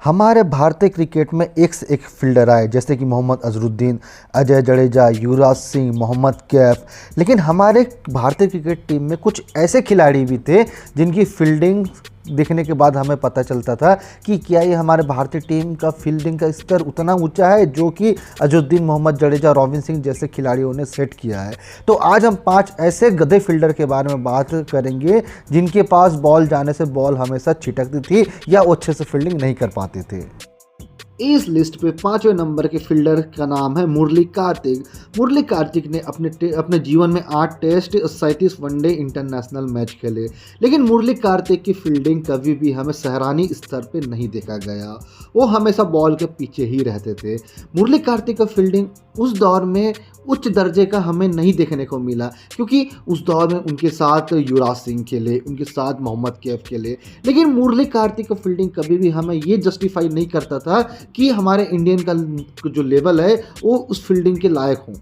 हमारे भारतीय क्रिकेट में एक से एक फील्डर आए, जैसे कि मोहम्मद अजहरुद्दीन, अजय जडेजा, युवराज सिंह, मोहम्मद कैफ। लेकिन हमारे भारतीय क्रिकेट टीम में कुछ ऐसे खिलाड़ी भी थे जिनकी फील्डिंग देखने के बाद हमें पता चलता था कि क्या ये हमारे भारतीय टीम का फील्डिंग का स्तर उतना ऊंचा है जो कि अजहरुद्दीन, मोहम्मद जडेजा, रॉबिन सिंह जैसे खिलाड़ियों ने सेट किया है। तो आज हम 5 ऐसे गधे फील्डर के बारे में बात करेंगे जिनके पास बॉल जाने से बॉल हमेशा छिटकती थी या वो अच्छे से फील्डिंग नहीं कर पाते थे। इस लिस्ट पे 5वें नंबर के फील्डर का नाम है मुरली कार्तिक। मुरली कार्तिक ने अपने जीवन में 8 टेस्ट, 37 वनडे इंटरनेशनल मैच खेले। लेकिन मुरली कार्तिक की फील्डिंग कभी भी हमें सराहनीय स्तर पे नहीं देखा गया। वो हमेशा बॉल के पीछे ही रहते थे। मुरली कार्तिक का फील्डिंग उस दौर में उच्च दर्जे का हमें नहीं देखने को मिला, क्योंकि उस दौर में उनके साथ युवराज सिंह खेले, उनके साथ मोहम्मद कैफ खेले। लेकिन मुरली कार्तिक का फील्डिंग कभी भी हमें ये जस्टिफाई नहीं करता था कि हमारे इंडियन का जो लेवल है वो उस फील्डिंग के लायक हों।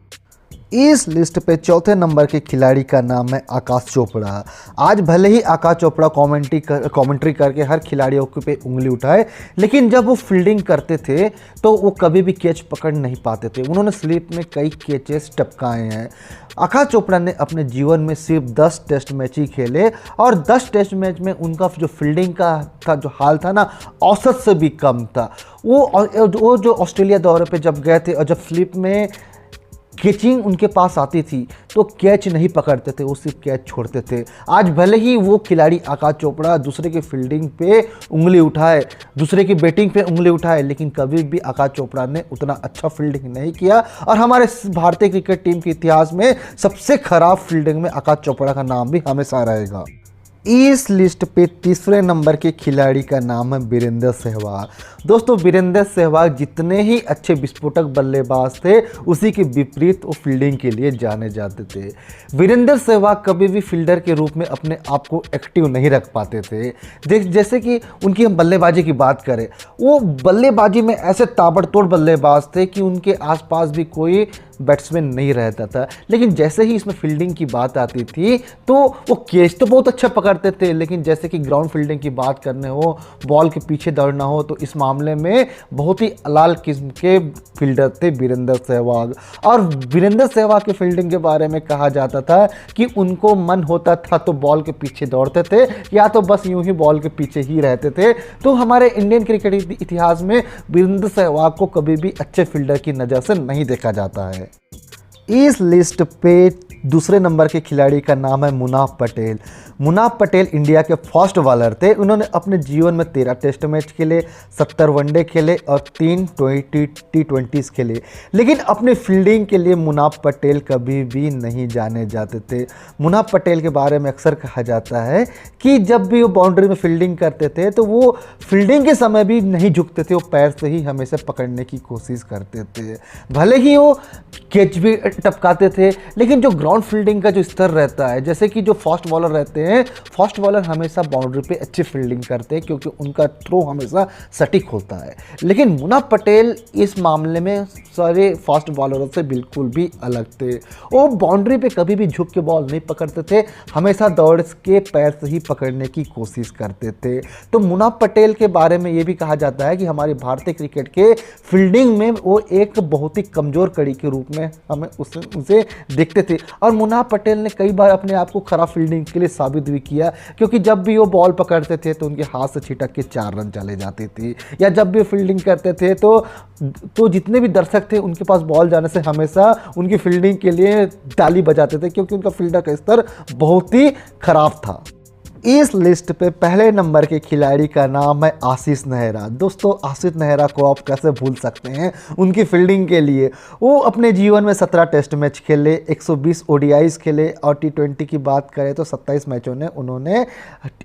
इस लिस्ट पे 4थे नंबर के खिलाड़ी का नाम है आकाश चोपड़ा। आज भले ही आकाश चोपड़ा कमेंट्री करके हर खिलाड़ियों पे उंगली उठाए, लेकिन जब वो फील्डिंग करते थे तो वो कभी भी कैच पकड़ नहीं पाते थे। उन्होंने स्लिप में कई कैचेस टपकाए हैं। आकाश चोपड़ा ने अपने जीवन में सिर्फ 10 टेस्ट मैच ही खेले और 10 टेस्ट मैच में उनका जो फील्डिंग का जो हाल था ना, औसत से भी कम था। वो जो ऑस्ट्रेलिया दौरे पे जब गए थे और जब स्लिप में कैचिंग उनके पास आती थी तो कैच नहीं पकड़ते थे, वो सिर्फ कैच छोड़ते थे। आज भले ही वो खिलाड़ी आकाश चोपड़ा दूसरे की फील्डिंग पे उंगली उठाए, दूसरे की बैटिंग पे उंगली उठाए, लेकिन कभी भी आकाश चोपड़ा ने उतना अच्छा फील्डिंग नहीं किया और हमारे भारतीय क्रिकेट टीम के इतिहास में सबसे खराब फील्डिंग में आकाश चोपड़ा का नाम भी हमेशा रहेगा। इस लिस्ट पे 3रे नंबर के खिलाड़ी का नाम है वीरेंद्र सहवाग। दोस्तों, वीरेंद्र सहवाग जितने ही अच्छे विस्फोटक बल्लेबाज थे, उसी के विपरीत वो फील्डिंग के लिए जाने जाते थे। वीरेंद्र सहवाग कभी भी फील्डर के रूप में अपने आप को एक्टिव नहीं रख पाते थे। जैसे कि उनकी हम बल्लेबाजी की बात करें, वो बल्लेबाजी में ऐसे ताबड़तोड़ बल्लेबाज थे कि उनके आसपास भी कोई बैट्समैन नहीं रहता था। लेकिन जैसे ही इसमें फील्डिंग की बात आती थी तो वो कैच तो बहुत अच्छा पकड़ते थे, लेकिन जैसे कि ग्राउंड फील्डिंग की बात करने हो, बॉल के पीछे दौड़ना हो, तो इस मामले में बहुत ही अलाल किस्म के फील्डर थे वीरेंद्र सहवाग। और वीरेंद्र सहवाग की फील्डिंग के बारे में कहा जाता था कि उनको मन होता था तो बॉल के पीछे दौड़ते थे या तो बस यूं ही बॉल के पीछे ही रहते थे। तो हमारे इंडियन क्रिकेट इतिहास में वीरेंद्र सहवाग को कभी भी अच्छे फील्डर की नज़र से नहीं देखा जाता है। इस लिस्ट पे 2रे नंबर के खिलाड़ी का नाम है मुनाफ पटेल। मुनाफ पटेल इंडिया के फास्ट बॉलर थे। उन्होंने अपने जीवन में 13 टेस्ट मैच खेले, 70 वनडे खेले और 3 T20 खेले। लेकिन अपनी फील्डिंग के लिए मुनाफ पटेल कभी भी नहीं जाने जाते थे। मुनाफ पटेल के बारे में अक्सर कहा जाता है कि जब भी वो बाउंड्री में फील्डिंग करते थे तो वो फील्डिंग के समय भी नहीं झुकते थे, वो पैर से ही हमेशा पकड़ने की कोशिश करते थे। भले ही वो कैच भी टपकाते थे, लेकिन जो ग्राउंड फील्डिंग का जो स्तर रहता है, जैसे कि जो फास्ट बॉलर रहते हैं, फास्ट बॉलर हमेशा बाउंड्री पे अच्छी फील्डिंग करते हैं क्योंकि उनका थ्रो हमेशा सटीक होता है। लेकिन मुनाफ पटेल इस मामले में सारे फास्ट बॉलरों से बिल्कुल भी अलग थे। वो बाउंड्री पे कभी भी झुक के बॉल नहीं पकड़ते थे, हमेशा दौड़ के पैर से ही पकड़ने की कोशिश करते थे। तो मुनाफ पटेल के बारे में ये भी कहा जाता है कि हमारे भारतीय क्रिकेट के फील्डिंग में वो एक बहुत ही कमज़ोर कड़ी के रूप में हमें उसे देखते थे। और मुनाफ पटेल ने कई बार अपने आप को खराब फील्डिंग के लिए साबित भी किया, क्योंकि जब भी वो बॉल पकड़ते थे तो उनके हाथ से छिटक के 4 रन चले जाते थे, या जब भी फील्डिंग करते थे तो जितने भी दर्शक थे उनके पास बॉल जाने से हमेशा उनकी फील्डिंग के लिए ताली बजाते थे, क्योंकि उनका फील्डर का स्तर बहुत ही खराब था। इस लिस्ट पे 1 नंबर के खिलाड़ी का नाम है आशीष नेहरा। दोस्तों, आशीष नेहरा को आप कैसे भूल सकते हैं उनकी फील्डिंग के लिए। वो अपने जीवन में 17 टेस्ट मैच खेले, 120 ODIs खेले और T20 की बात करें तो 27 मैचों ने उन्होंने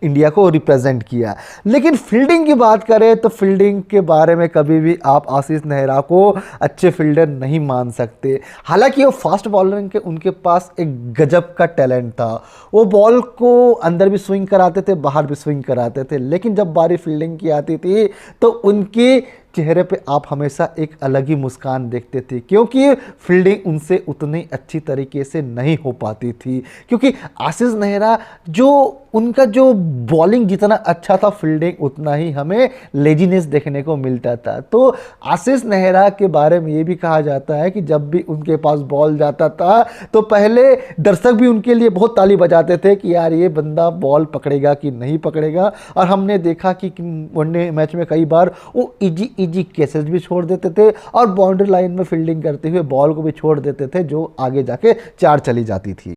इंडिया को रिप्रेजेंट किया। लेकिन फील्डिंग की बात करें तो फील्डिंग के बारे में कभी भी आप आशीष नेहरा को अच्छे फील्डर नहीं मान सकते। हालांकि वो फास्ट बॉलर के उनके पास एक गजब का टैलेंट था। वो बॉल को अंदर भी स्विंग कराते थे, बाहर भी स्विंग कराते थे, लेकिन जब बारी फील्डिंग की आती थी तो उनकी चेहरे पे आप हमेशा एक अलग ही मुस्कान देखते थे, क्योंकि फील्डिंग उनसे उतनी अच्छी तरीके से नहीं हो पाती थी। क्योंकि आशीष नेहरा जो उनका जो बॉलिंग जितना अच्छा था, फील्डिंग उतना ही हमें लेजीनेस देखने को मिलता था। तो आशीष नेहरा के बारे में ये भी कहा जाता है कि जब भी उनके पास बॉल जाता था तो पहले दर्शक भी उनके लिए बहुत ताली बजाते थे कि यार ये बंदा बॉल पकड़ेगा कि नहीं पकड़ेगा। और हमने देखा कि वनडे मैच में कई बार वो इजी केसेस भी छोड़ देते थे और बाउंड्री लाइन में फील्डिंग करते हुए बॉल को भी छोड़ देते थे, जो आगे जाके 4 चली जाती थी।